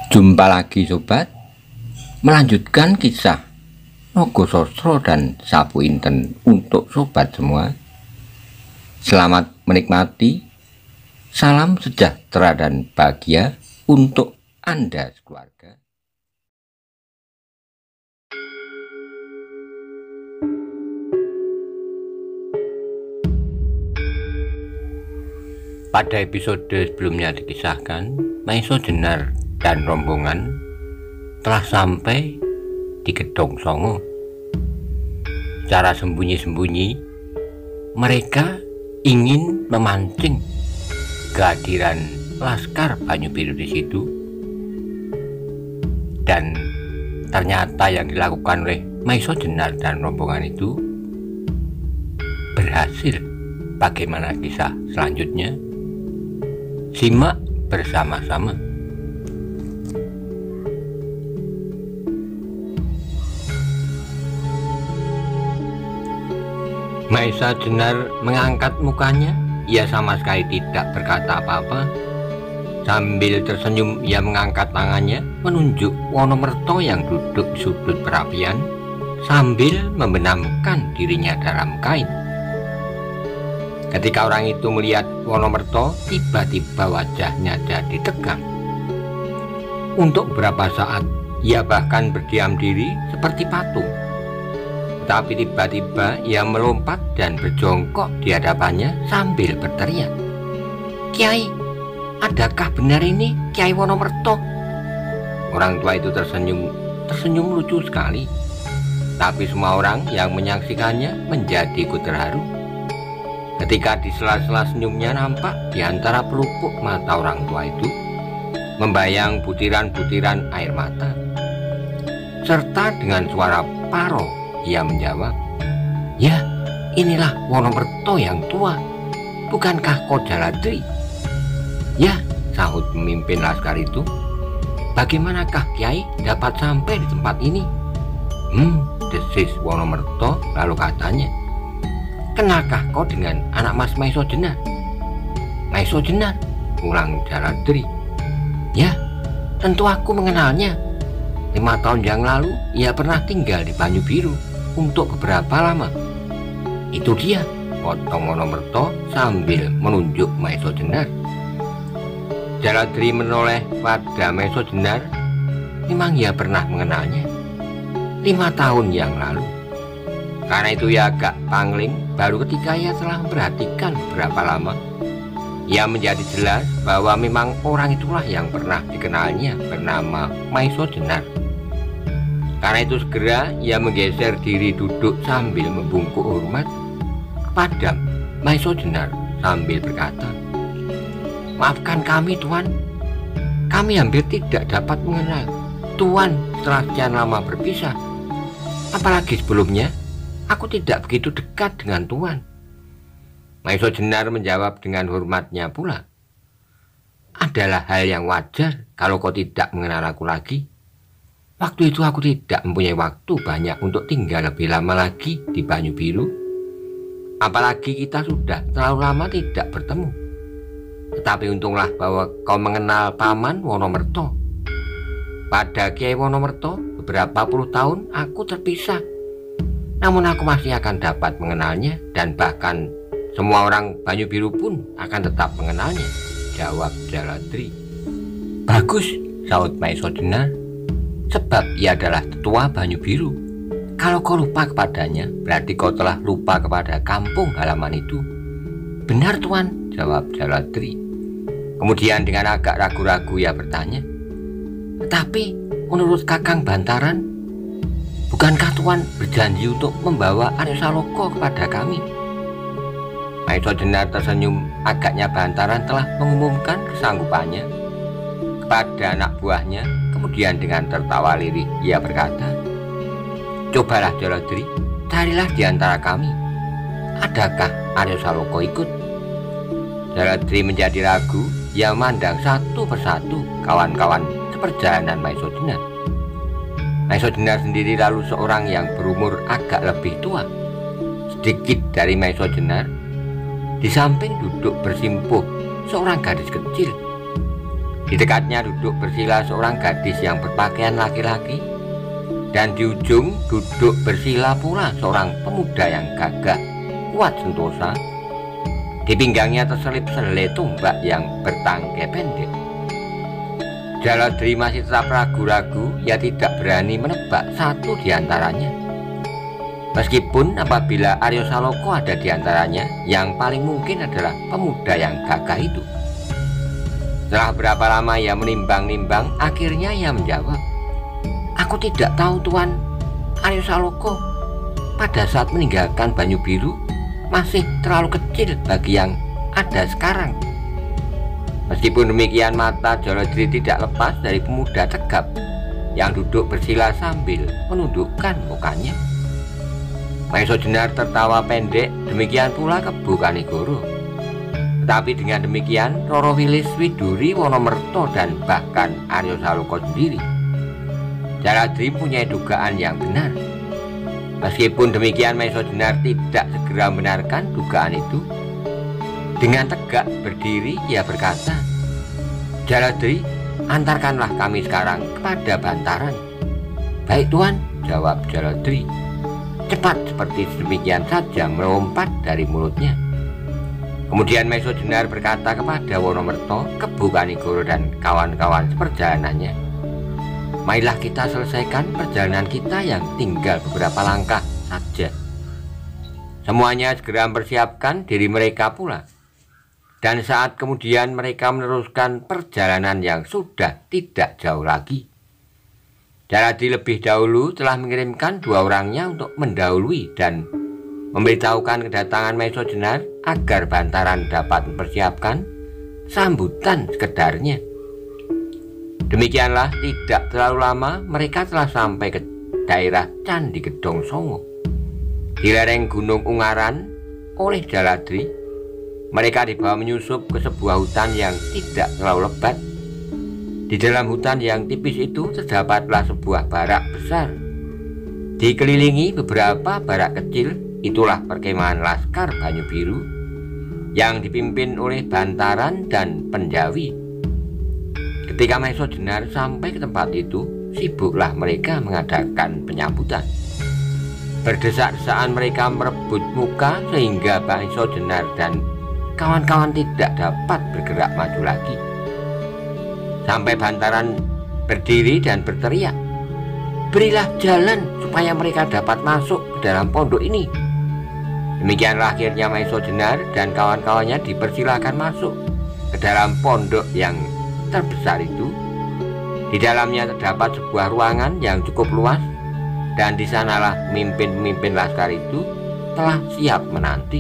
Jumpa lagi sobat, melanjutkan kisah Nogososro dan Sapu Inten untuk sobat semua. Selamat menikmati, salam sejahtera dan bahagia untuk Anda sekeluarga. Pada episode sebelumnya dikisahkan, Maiso Jenar dan rombongan telah sampai di Gedong Songo. Secara sembunyi-sembunyi mereka ingin memancing kehadiran Laskar Banyu Biru di situ, dan ternyata yang dilakukan oleh Maiso Jenar dan rombongan itu berhasil. Bagaimana kisah selanjutnya? Simak bersama-sama. Maiso Jenar mengangkat mukanya. Ia sama sekali tidak berkata apa-apa. Sambil tersenyum, ia mengangkat tangannya menunjuk Wonomerto yang duduk di sudut perapian sambil membenamkan dirinya dalam kain. Ketika orang itu melihat Wonomerto, tiba-tiba wajahnya jadi tegang. Untuk beberapa saat ia bahkan berdiam diri seperti patung. Tapi tiba-tiba ia melompat dan berjongkok di hadapannya sambil berteriak, "Kiai, adakah benar ini Kiai Wonomerto?" Orang tua itu tersenyum lucu sekali. Tapi semua orang yang menyaksikannya menjadi ikut terharu. Ketika di sela-sela senyumnya nampak di antara pelupuk mata orang tua itu membayang butiran-butiran air mata. Serta dengan suara paro ia menjawab, "Ya, inilah Wonomerto yang tua. Bukankah kau Jaladri?" "Ya," sahut pemimpin laskar itu. "Bagaimanakah Kiai dapat sampai di tempat ini?" Desis Wonomerto lalu katanya, "Kenalkah kau dengan anak Mas Maiso Jenar?" "Maiso Jenar?" ulang Jaladri. "Ya, tentu aku mengenalnya. 5 tahun yang lalu ia pernah tinggal di Banyu Biru untuk beberapa lama." "Itu dia," potong Wonomerto sambil menunjuk Maiso Jenar. Jaladri menoleh pada Maiso Jenar. Memang ia pernah mengenalnya 5 tahun yang lalu. Karena itu ia agak pangling. Baru ketika ia telah memperhatikan beberapa lama, ia menjadi jelas bahwa memang orang itulah yang pernah dikenalnya bernama Maiso Jenar. Karena itu segera ia menggeser diri duduk sambil membungkuk hormat kepada Maiso Jenar sambil berkata, "Maafkan kami Tuan, kami hampir tidak dapat mengenal Tuan setelah sekian lama berpisah. Apalagi sebelumnya aku tidak begitu dekat dengan Tuan." Maiso Jenar menjawab dengan hormatnya pula, "Adalah hal yang wajar kalau kau tidak mengenal aku lagi. Waktu itu aku tidak mempunyai waktu banyak untuk tinggal lebih lama lagi di Banyu Biru. Apalagi kita sudah terlalu lama tidak bertemu. Tetapi untunglah bahwa kau mengenal Paman Wonomerto. Pada Kiai Wonomerto beberapa puluh tahun aku terpisah. Namun aku masih akan dapat mengenalnya, dan bahkan semua orang Banyu Biru pun akan tetap mengenalnya," jawab Jaladri. "Bagus," sahut Maiso Jenar. "Sebab ia adalah tetua Banyu Biru. Kalau kau lupa kepadanya, berarti kau telah lupa kepada kampung halaman itu." "Benar Tuan," jawab Jaladri. Kemudian dengan agak ragu-ragu ia bertanya, "Tetapi menurut Kakang Bantaran, bukankah Tuan berjanji untuk membawa Aryo Saloka kepada kami?" Maiso Jenar tersenyum. Agaknya Bantaran telah mengumumkan kesanggupannya kepada anak buahnya. Kemudian dengan tertawa lirih ia berkata, "Cobalah Jaladri, carilah di antara kami. Adakah Aryo Saloka ikut?" Jaladri menjadi ragu. Ia memandang satu persatu kawan-kawan seperjalanan Maiso Jenar. Maiso Jenar sendiri lalu seorang yang berumur agak lebih tua sedikit dari Maiso Jenar. Di samping duduk bersimpuh seorang gadis kecil. Di dekatnya duduk bersila seorang gadis yang berpakaian laki-laki, dan di ujung duduk bersila pula seorang pemuda yang gagah, kuat sentosa. Di pinggangnya terselip selai tombak yang bertangkai pendek. Jaladri masih tetap ragu-ragu, ia tidak berani menebak satu di antaranya. Meskipun apabila Aryo Saloko ada di antaranya, yang paling mungkin adalah pemuda yang gagah itu. Setelah berapa lama ia menimbang-nimbang, akhirnya ia menjawab, "Aku tidak tahu, Tuan. Aryo Saloko pada saat meninggalkan Banyu Biru masih terlalu kecil bagi yang ada sekarang." Meskipun demikian, mata Jaladri tidak lepas dari pemuda tegap yang duduk bersila sambil menundukkan mukanya. Maiso Jenar tertawa pendek, demikian pula Kebu Kanigoro. Tetapi dengan demikian, Roro Wilis, Widuri, Wonomerto, dan bahkan Aryo Saloko sendiri, Jaladri punya dugaan yang benar. Meskipun demikian, Maiso Jenar tidak segera membenarkan dugaan itu. Dengan tegak berdiri, ia berkata, "Jaladri, antarkanlah kami sekarang kepada Bantaran." "Baik, Tuan," jawab Jaladri. Cepat seperti demikian saja melompat dari mulutnya. Kemudian Maiso Jenar berkata kepada Wonomerto, Kebu Kanigoro, dan kawan-kawan seperjalanannya, "Marilah kita selesaikan perjalanan kita yang tinggal beberapa langkah saja." Semuanya segera mempersiapkan diri mereka pula. Dan saat kemudian mereka meneruskan perjalanan yang sudah tidak jauh lagi. Jaladri lebih dahulu telah mengirimkan 2 orangnya untuk mendahului dan memberitahukan kedatangan Maiso Jenar agar Bantaran dapat mempersiapkan sambutan sekedarnya. Demikianlah, tidak terlalu lama mereka telah sampai ke daerah Candi Gedong Songo. Di lereng Gunung Ungaran oleh Jaladri, mereka dibawa menyusup ke sebuah hutan yang tidak terlalu lebat. Di dalam hutan yang tipis itu terdapatlah sebuah barak besar. Dikelilingi beberapa barak kecil, itulah perkemahan Laskar Banyu Biru yang dipimpin oleh Bantaran dan Penjawi. Ketika Maiso Jenar sampai ke tempat itu, sibuklah mereka mengadakan penyambutan. Berdesak-desakan mereka merebut muka sehingga Maiso Jenar dan kawan-kawan tidak dapat bergerak maju lagi. Sampai Bantaran berdiri dan berteriak, "Berilah jalan supaya mereka dapat masuk ke dalam pondok ini." Demikianlah akhirnya Maiso Jenar dan kawan-kawannya dipersilakan masuk ke dalam pondok yang terbesar itu. Di dalamnya terdapat sebuah ruangan yang cukup luas, dan di sanalah pemimpin-pemimpin laskar itu telah siap menanti.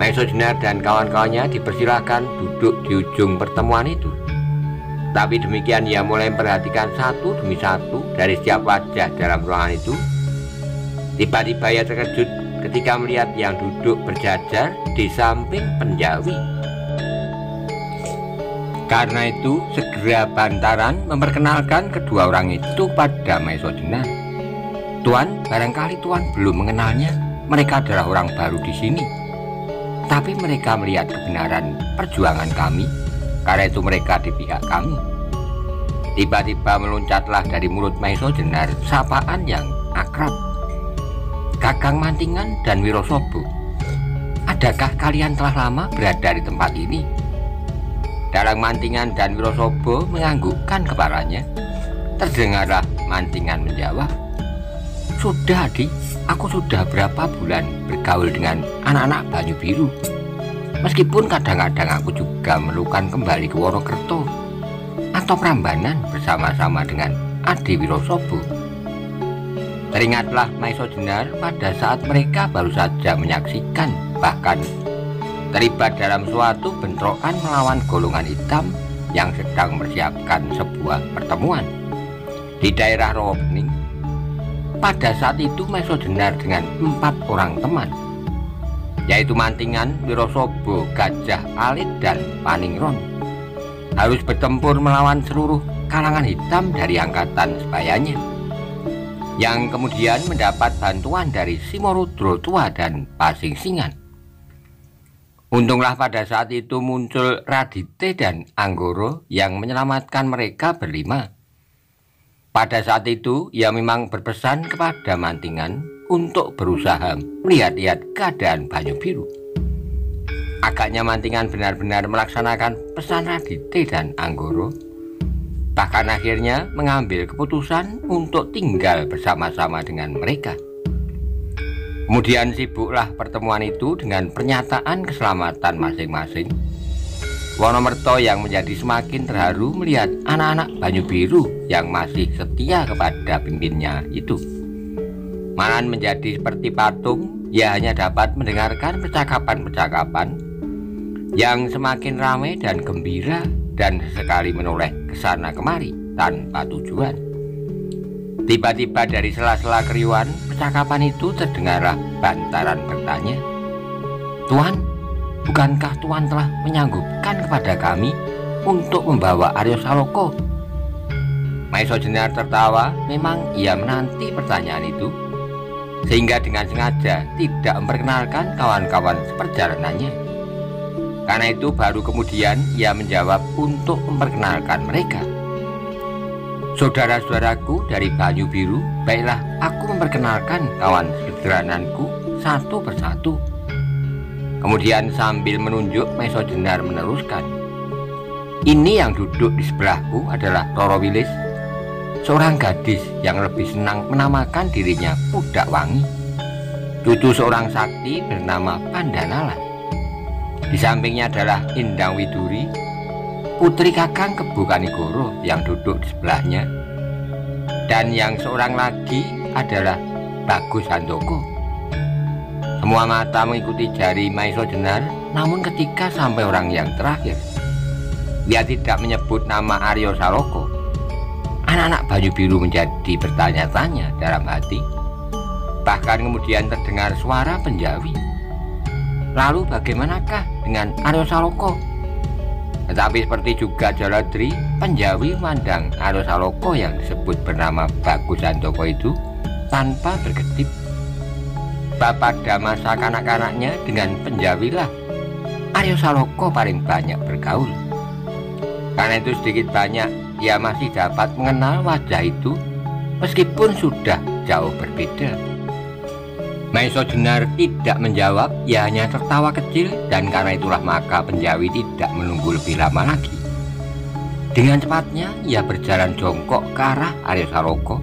Maiso Jenar dan kawan-kawannya dipersilakan duduk di ujung pertemuan itu. Tapi demikian ia mulai memperhatikan satu demi satu dari setiap wajah dalam ruangan itu. Tiba-tiba ia terkejut ketika melihat yang duduk berjajar di samping Penjawi. Karena itu segera Bantaran memperkenalkan kedua orang itu pada Maiso Jenar. "Tuan, barangkali Tuan belum mengenalnya. Mereka adalah orang baru di sini. Tapi mereka melihat kebenaran perjuangan kami, karena itu mereka di pihak kami." Tiba-tiba meloncatlah dari mulut Maiso Jenar sapaan yang akrab. "Kakang Mantingan dan Wirosobo, adakah kalian telah lama berada di tempat ini?" Dalang Mantingan dan Wirosobo menganggukkan kepalanya. Terdengarlah Mantingan menjawab, "Sudah, Adik, aku sudah berapa bulan bergaul dengan anak-anak Banyu Biru. Meskipun kadang-kadang aku juga melukan kembali ke Wonokerto atau Prambanan bersama-sama dengan Adi Wirosobo." Teringatlah Maiso Jenar pada saat mereka baru saja menyaksikan, bahkan terlibat dalam suatu bentrokan melawan golongan hitam yang sedang mempersiapkan sebuah pertemuan di daerah Rawabening. Pada saat itu Maiso Jenar dengan 4 orang teman, yaitu Mantingan, Wirosobo, Gajah Alit, dan Paningron, harus bertempur melawan seluruh kalangan hitam dari angkatan sebayanya, yang kemudian mendapat bantuan dari Simorudro Tua dan Pasingsingan. Untunglah pada saat itu muncul Radite dan Anggoro yang menyelamatkan mereka berlima. Pada saat itu ia memang berpesan kepada Mantingan untuk berusaha melihat-lihat keadaan Banyu Biru. Agaknya Mantingan benar-benar melaksanakan pesan Radite dan Anggoro, bahkan akhirnya mengambil keputusan untuk tinggal bersama-sama dengan mereka. Kemudian sibuklah pertemuan itu dengan pernyataan keselamatan masing-masing. Wonomerto yang menjadi semakin terharu melihat anak-anak Banyu Biru yang masih setia kepada pimpinnya itu. Malahan menjadi seperti patung, ia hanya dapat mendengarkan percakapan-percakapan yang semakin ramai dan gembira dan sesekali menoleh ke sana kemari tanpa tujuan. Tiba-tiba dari sela-sela keriuhan percakapan itu terdengarlah bantaran bertanya, "Tuan, bukankah Tuan telah menyanggupkan kepada kami untuk membawa Aryo Saloko?" Maiso Jenar tertawa, memang ia menanti pertanyaan itu, sehingga dengan sengaja tidak memperkenalkan kawan-kawan seperjalanannya. Karena itu baru kemudian ia menjawab untuk memperkenalkan mereka. "Saudara-saudaraku dari Banyu Biru, baiklah aku memperkenalkan kawan seperjalananku satu persatu." Kemudian sambil menunjuk, Maiso Jenar meneruskan, "Ini yang duduk di sebelahku adalah Roro Wilis, seorang gadis yang lebih senang menamakan dirinya Pudak Wangi, cucu seorang sakti bernama Pandanala. Di sampingnya adalah Indang Widuri, putri Kakang Kebu Kanigoro yang duduk di sebelahnya. Dan yang seorang lagi adalah Bagus Handoko." Semua mata mengikuti jari Maiso Jenar, namun ketika sampai orang yang terakhir, dia tidak menyebut nama Aryo Saloko. Anak-anak Banyu Biru menjadi bertanya-tanya dalam hati. Bahkan kemudian terdengar suara penjawi, "Lalu bagaimanakah dengan Aryo Saloko?" Tetapi seperti juga Jaladri, penjawi memandang Aryo Saloko yang disebut bernama Bagus Handoko itu tanpa berkedip. Pada masa kanak-kanaknya dengan penjawilah Aryo Saloko paling banyak bergaul. Karena itu sedikit banyak ia masih dapat mengenal wajah itu meskipun sudah jauh berbeda. Maiso Jenar tidak menjawab, ia hanya tertawa kecil, dan karena itulah maka penjawi tidak menunggu lebih lama lagi. Dengan cepatnya ia berjalan jongkok ke arah Aryo Saloko,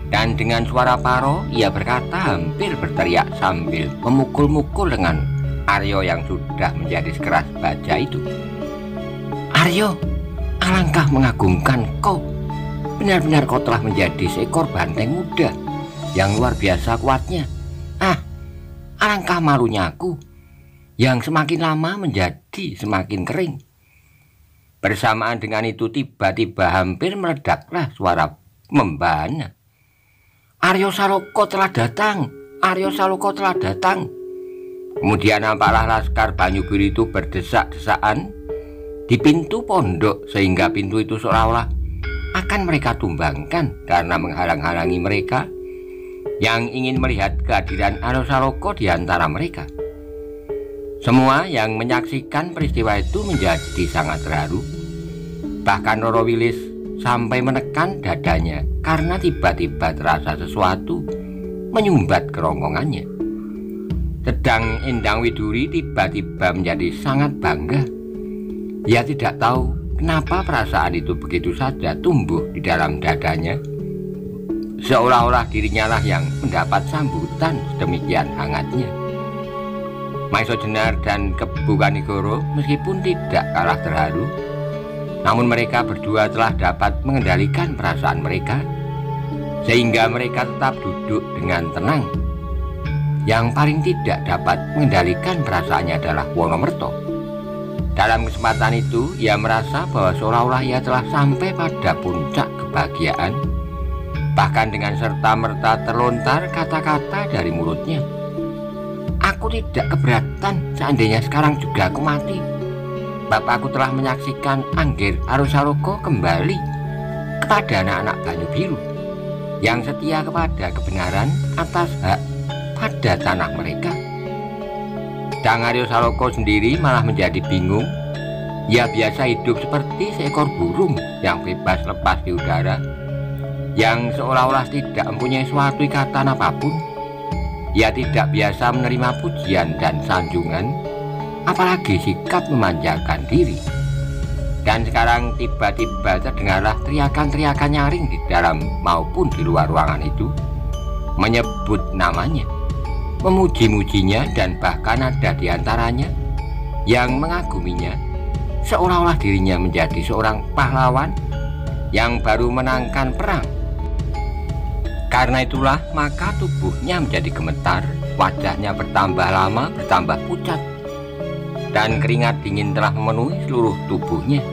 dan dengan suara paro ia berkata hampir berteriak sambil memukul-mukul dengan Aryo yang sudah menjadi sekeras baja itu, "Aryo, alangkah mengagumkan kau. Benar-benar kau telah menjadi seekor banteng muda yang luar biasa kuatnya. Alangkah malunya aku yang semakin lama menjadi semakin kering." Bersamaan dengan itu tiba-tiba hampir meledaklah suara membahana, "Aryo Saloko telah datang! Aryo Saloko telah datang!" Kemudian nampaklah laskar Banyu Biru itu berdesak-desaan di pintu pondok, sehingga pintu itu seolah-olah akan mereka tumbangkan karena menghalang-halangi mereka yang ingin melihat kehadiran Aryo Saloko di antara mereka. Semua yang menyaksikan peristiwa itu menjadi sangat terharu. Bahkan Roro Wilis sampai menekan dadanya karena tiba-tiba terasa sesuatu menyumbat kerongkongannya. Sedang Indang Widuri tiba-tiba menjadi sangat bangga. Ia tidak tahu kenapa perasaan itu begitu saja tumbuh di dalam dadanya, seolah-olah dirinya lah yang mendapat sambutan sedemikian hangatnya. Maiso Jenar dan Kebu Kanigoro meskipun tidak kalah terharu, namun mereka berdua telah dapat mengendalikan perasaan mereka, sehingga mereka tetap duduk dengan tenang. Yang paling tidak dapat mengendalikan perasaannya adalah Wonomerto. Dalam kesempatan itu ia merasa bahwa seolah-olah ia telah sampai pada puncak kebahagiaan. Bahkan dengan serta-merta terlontar kata-kata dari mulutnya, "Aku tidak keberatan seandainya sekarang juga aku mati. Bapakku telah menyaksikan Angger Aryo Saloko kembali kepada anak-anak Banyu Biru yang setia kepada kebenaran atas hak pada tanah mereka." Sedang Aryo Saloka sendiri malah menjadi bingung. Ia biasa hidup seperti seekor burung yang bebas lepas di udara, yang seolah-olah tidak mempunyai suatu ikatan apapun. Ia tidak biasa menerima pujian dan sanjungan, apalagi sikap memanjakan diri. Dan sekarang tiba-tiba terdengarlah teriakan-teriakan nyaring di dalam maupun di luar ruangan itu, menyebut namanya, memuji-mujinya, dan bahkan ada di antaranya yang mengaguminya, seolah-olah dirinya menjadi seorang pahlawan yang baru menangkan perang. Karena itulah maka tubuhnya menjadi gemetar, wajahnya bertambah lama bertambah pucat, dan keringat dingin telah memenuhi seluruh tubuhnya.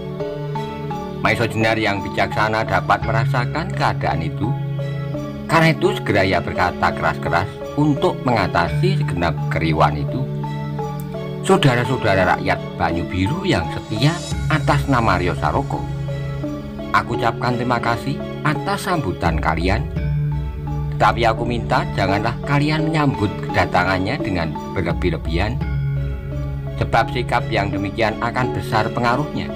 Maiso Jenar yang bijaksana dapat merasakan keadaan itu. Karena itu segera ia berkata keras-keras untuk mengatasi segenap keriuhan itu. Saudara-saudara rakyat Banyu Biru yang setia, atas nama Aryo Saloka, aku ucapkan terima kasih atas sambutan kalian. Tetapi aku minta janganlah kalian menyambut kedatangannya dengan berlebih-lebihan, sebab sikap yang demikian akan besar pengaruhnya.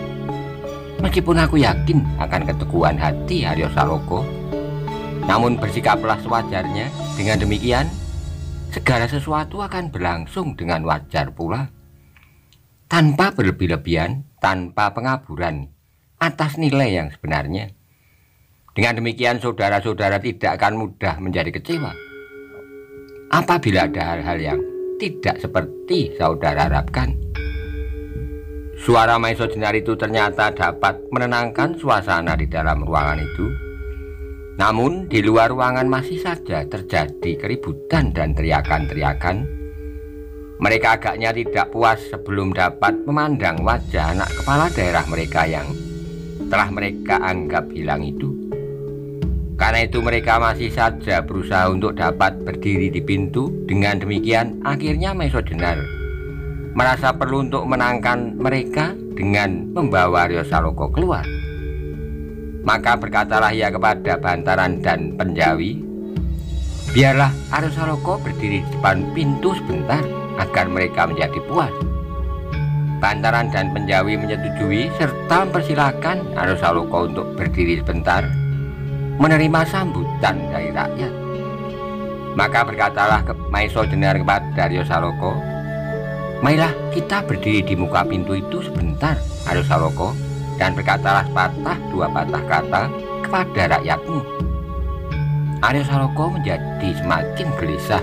Meskipun aku yakin akan keteguhan hati Aryo Saloka, namun bersikaplah sewajarnya. Dengan demikian, segala sesuatu akan berlangsung dengan wajar pula, tanpa berlebih-lebihan, tanpa pengaburan atas nilai yang sebenarnya. Dengan demikian, saudara-saudara tidak akan mudah menjadi kecewa apabila ada hal-hal yang tidak seperti saudara harapkan. Suara Maiso Jenar itu ternyata dapat menenangkan suasana di dalam ruangan itu. Namun di luar ruangan masih saja terjadi keributan dan teriakan-teriakan. Mereka agaknya tidak puas sebelum dapat memandang wajah anak kepala daerah mereka yang telah mereka anggap hilang itu. Karena itu mereka masih saja berusaha untuk dapat berdiri di pintu. Dengan demikian akhirnya Maiso Jenar merasa perlu untuk menangkan mereka dengan membawa Aryo Saloka keluar. Maka berkatalah ia kepada Bantaran dan Penjawi, biarlah Aryo Saloka berdiri di depan pintu sebentar agar mereka menjadi puas. Bantaran dan Penjawi menyetujui serta mempersilahkan Aryo Saloka untuk berdiri sebentar, menerima sambutan dari rakyat. Maka berkatalah Maiso Jenar kepada Aryo Saloka, marilah kita berdiri di muka pintu itu sebentar, Aryo Saloka, dan berkatalah dua patah kata kepada rakyatmu. Aryo Saloka menjadi semakin gelisah.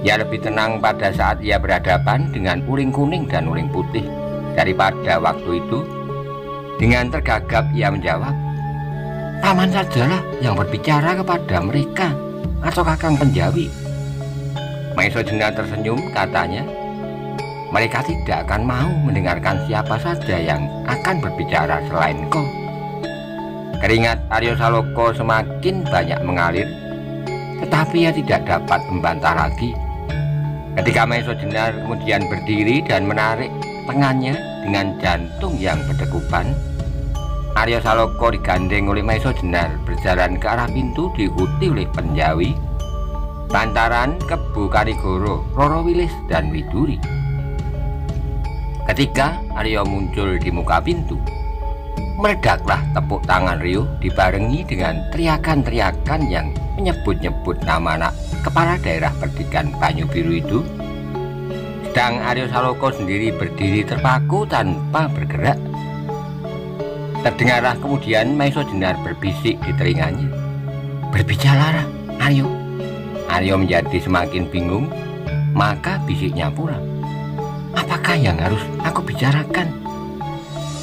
Ia lebih tenang pada saat ia berhadapan dengan uling kuning dan uling putih daripada waktu itu. Dengan tergagap ia menjawab, paman sajalah yang berbicara kepada mereka, atau Kakang Penjawi. Maiso Jenar tersenyum, katanya, mereka tidak akan mau mendengarkan siapa saja yang akan berbicara selain kau. Keringat Aryo Saloka semakin banyak mengalir, tetapi ia tidak dapat membantah lagi. Ketika Maiso Jenar kemudian berdiri dan menarik tangannya dengan jantung yang berdekupan, Aryo Saloka digandeng oleh Maiso Jenar berjalan ke arah pintu diikuti oleh Penjawi, Bantaran, Kebu Kanigoro, Roro Wilis, dan Widuri. Ketika Aryo muncul di muka pintu, meledaklah tepuk tangan riuh dibarengi dengan teriakan-teriakan yang menyebut-nyebut nama anak kepala daerah perdikan Banyu Biru itu. Sedang Aryo Saloka sendiri berdiri terpaku tanpa bergerak. Terdengarlah kemudian Maiso Jenar berbisik di telinganya, berbicara Aryo. Aryo menjadi semakin bingung, maka bisiknya pula, apakah yang harus aku bicarakan?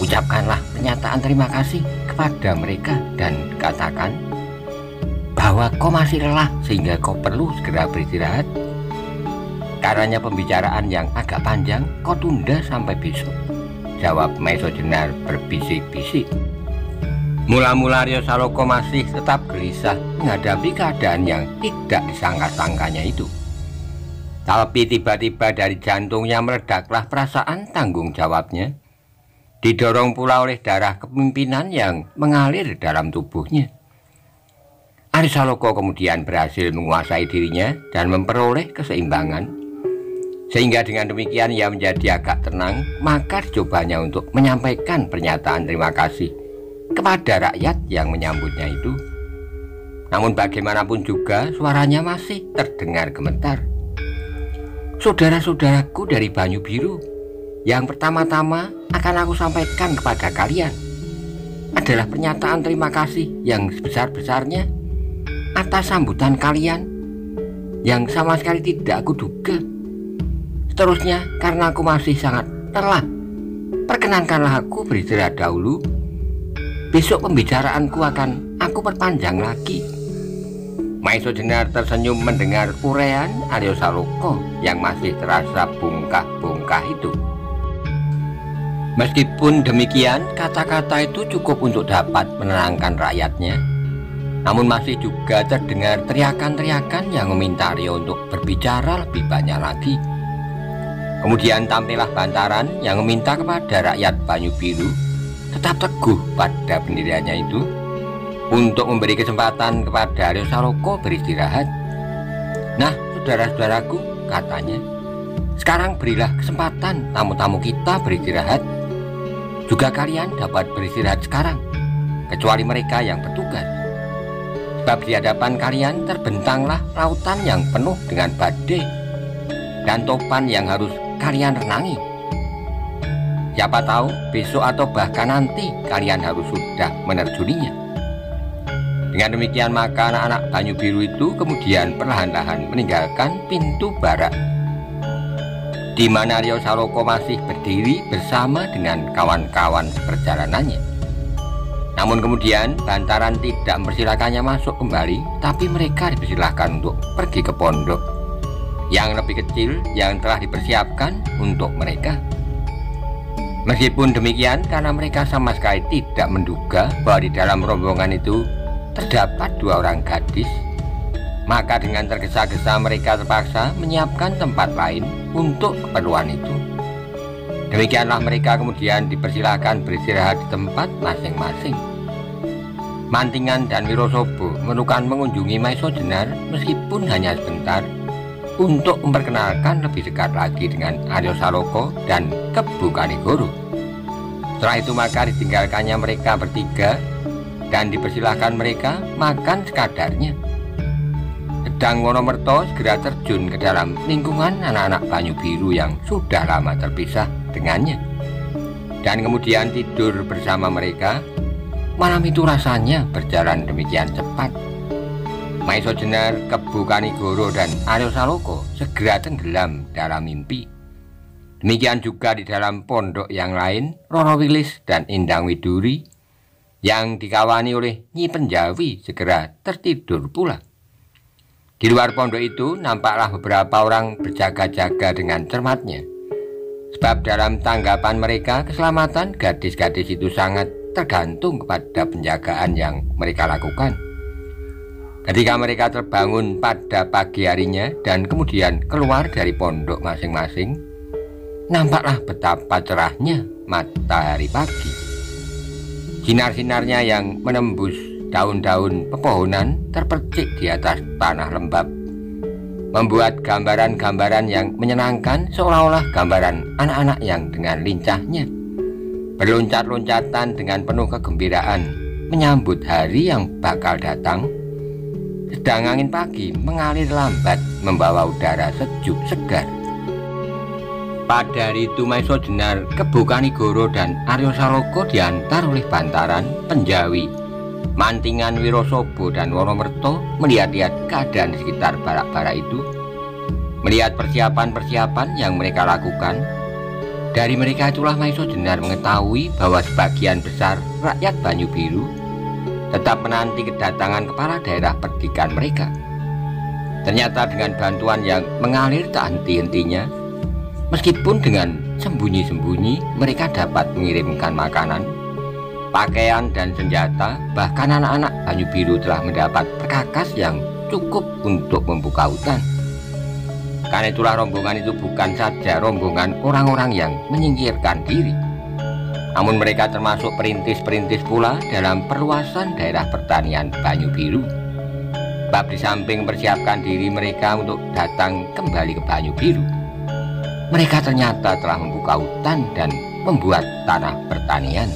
Ucapkanlah pernyataan terima kasih kepada mereka dan katakan bahwa kau masih lelah sehingga kau perlu segera beristirahat. Karenanya pembicaraan yang agak panjang kau tunda sampai besok, jawab Maiso Jenar berbisik-bisik. Mula-mula Aryo Saloka masih tetap gelisah menghadapi keadaan yang tidak disangka-sangkanya itu. Tapi tiba-tiba dari jantungnya meledaklah perasaan tanggung jawabnya, didorong pula oleh darah kepemimpinan yang mengalir dalam tubuhnya. Aryo Saloka kemudian berhasil menguasai dirinya dan memperoleh keseimbangan, Sehingga dengan demikian ia menjadi agak tenang, maka dicobanya untuk menyampaikan pernyataan terima kasih kepada rakyat yang menyambutnya itu. Namun bagaimanapun juga suaranya masih terdengar gemetar. Saudara-saudaraku dari Banyu Biru, yang pertama-tama akan aku sampaikan kepada kalian adalah pernyataan terima kasih yang sebesar-besarnya atas sambutan kalian yang sama sekali tidak aku duga. Seterusnya, karena aku masih sangat lelah, perkenankanlah aku beristirahat dahulu. Besok pembicaraanku akan aku perpanjang lagi. Maiso Jenar tersenyum mendengar uraian Aryo Saloka yang masih terasa bungkah-bungkah itu. Meskipun demikian, kata-kata itu cukup untuk dapat menenangkan rakyatnya. Namun masih juga terdengar teriakan-teriakan yang meminta Aryo untuk berbicara lebih banyak lagi. Kemudian tampillah Bantaran yang meminta kepada rakyat Banyu Biru tetap teguh pada pendiriannya itu untuk memberi kesempatan kepada Aryo Saloka beristirahat. Nah, saudara-saudaraku, katanya, sekarang berilah kesempatan tamu-tamu kita beristirahat. Juga kalian dapat beristirahat sekarang, kecuali mereka yang bertugas. Sebab di hadapan kalian terbentanglah lautan yang penuh dengan badai dan topan yang harus kalian renangi. Siapa tahu besok atau bahkan nanti kalian harus sudah menerjuninya. Dengan demikian maka anak-anak Banyu Biru itu kemudian perlahan-lahan meninggalkan pintu barat, di mana Aryo Saloka masih berdiri bersama dengan kawan-kawan perjalanannya. Namun kemudian Bantaran tidak mempersilahkannya masuk kembali, tapi mereka dipersilahkan untuk pergi ke pondok yang lebih kecil yang telah dipersiapkan untuk mereka. Meskipun demikian, karena mereka sama sekali tidak menduga bahwa di dalam rombongan itu terdapat 2 orang gadis, maka dengan tergesa-gesa mereka terpaksa menyiapkan tempat lain untuk keperluan itu. Demikianlah mereka kemudian dipersilakan beristirahat di tempat masing-masing. Mantingan dan Wirosobo memerlukan mengunjungi Maiso Jenar meskipun hanya sebentar, untuk memperkenalkan lebih dekat lagi dengan Aryo Saloka dan Kebu Kanigoro. Setelah itu maka ditinggalkannya mereka bertiga dan dipersilahkan mereka makan sekadarnya. Sedang Wonomerto segera terjun ke dalam lingkungan anak-anak Banyu Biru yang sudah lama terpisah dengannya, dan kemudian tidur bersama mereka. Malam itu rasanya berjalan demikian cepat. Maiso Jenar, Kebu Kanigoro, dan Aryo Saloka segera tenggelam dalam mimpi. Demikian juga di dalam pondok yang lain, Roro Wilis dan Indang Widuri yang dikawani oleh Nyi Penjawi segera tertidur pula. Di luar pondok itu nampaklah beberapa orang berjaga-jaga dengan cermatnya, sebab dalam tanggapan mereka keselamatan gadis-gadis itu sangat tergantung kepada penjagaan yang mereka lakukan. Ketika mereka terbangun pada pagi harinya dan kemudian keluar dari pondok masing-masing, nampaklah betapa cerahnya matahari pagi. Sinar-sinarnya yang menembus daun-daun pepohonan terpercik di atas tanah lembab, membuat gambaran-gambaran yang menyenangkan, seolah-olah gambaran anak-anak yang dengan lincahnya berloncat-loncatan dengan penuh kegembiraan menyambut hari yang bakal datang. Sedang angin pagi mengalir lambat membawa udara sejuk segar. Pada hari itu Maiso Jenar, Kebu Kanigoro, dan Aryo Saloka diantar oleh Bantaran, Penjawi, Mantingan, Wirosobo, dan Wonomerto melihat-lihat keadaan di sekitar barak-barak itu, melihat persiapan-persiapan yang mereka lakukan. Dari mereka itulah Maiso Jenar mengetahui bahwa sebagian besar rakyat Banyu Biru tetap menanti kedatangan kepala daerah perdikan mereka. Ternyata dengan bantuan yang mengalir tak henti-hentinya, meskipun dengan sembunyi-sembunyi mereka dapat mengirimkan makanan, pakaian, dan senjata. Bahkan anak-anak Banyu Biru telah mendapat perkakas yang cukup untuk membuka hutan. Karena itulah rombongan itu bukan saja rombongan orang-orang yang menyingkirkan diri, namun mereka termasuk perintis-perintis pula dalam perluasan daerah pertanian Banyu Biru. Sebab di samping mempersiapkan diri mereka untuk datang kembali ke Banyu Biru, Mereka ternyata telah membuka hutan dan membuat tanah pertanian.